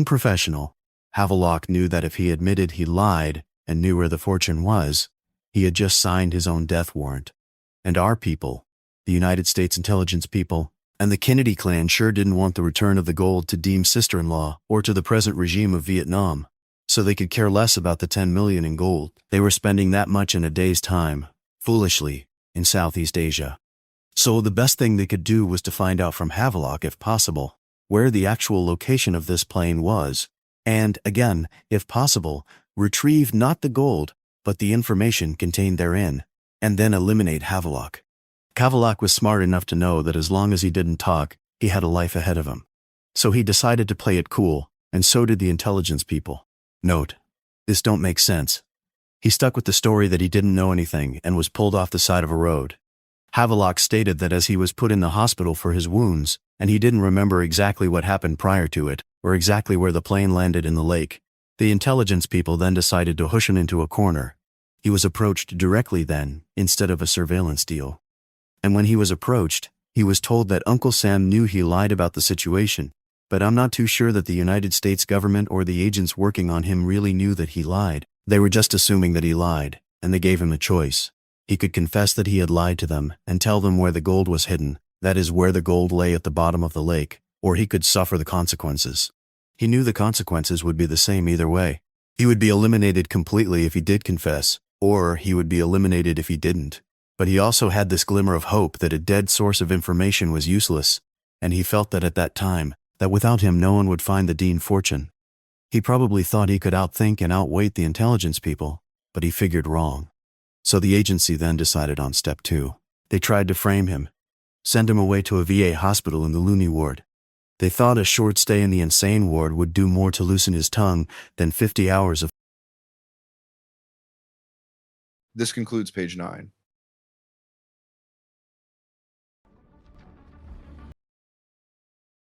professional, Havelock knew that if he admitted he lied and knew where the fortune was, he had just signed his own death warrant. And our people, the United States intelligence people, and the Kennedy clan sure didn't want the return of the gold to Diem's sister-in-law or to the present regime of Vietnam, so they could care less about the 10 million in gold. They were spending that much in a day's time, foolishly, in Southeast Asia. So the best thing they could do was to find out from Havelock, if possible, where the actual location of this plane was, and, again, if possible, retrieve not the gold, but the information contained therein, and then eliminate Havelock. Havelock was smart enough to know that as long as he didn't talk, he had a life ahead of him. So he decided to play it cool, and so did the intelligence people. Note: this don't make sense. He stuck with the story that he didn't know anything and was pulled off the side of a road. Havelock stated that as he was put in the hospital for his wounds, and he didn't remember exactly what happened prior to it, or exactly where the plane landed in the lake, the intelligence people then decided to push him into a corner. He was approached directly then, instead of a surveillance deal. And when he was approached, he was told that Uncle Sam knew he lied about the situation, but I'm not too sure that the United States government or the agents working on him really knew that he lied. They were just assuming that he lied, and they gave him a choice. He could confess that he had lied to them and tell them where the gold was hidden, that is, where the gold lay at the bottom of the lake, or he could suffer the consequences. He knew the consequences would be the same either way. He would be eliminated completely if he did confess, or he would be eliminated if he didn't. But he also had this glimmer of hope that a dead source of information was useless, and he felt that at that time, that without him no one would find the Diem Fortune. He probably thought he could outthink and outweight the intelligence people, but he figured wrong. So the agency then decided on step 2. They tried to frame him, send him away to a VA hospital in the loony ward. They thought a short stay in the insane ward would do more to loosen his tongue than 50 hours of... This concludes page 9.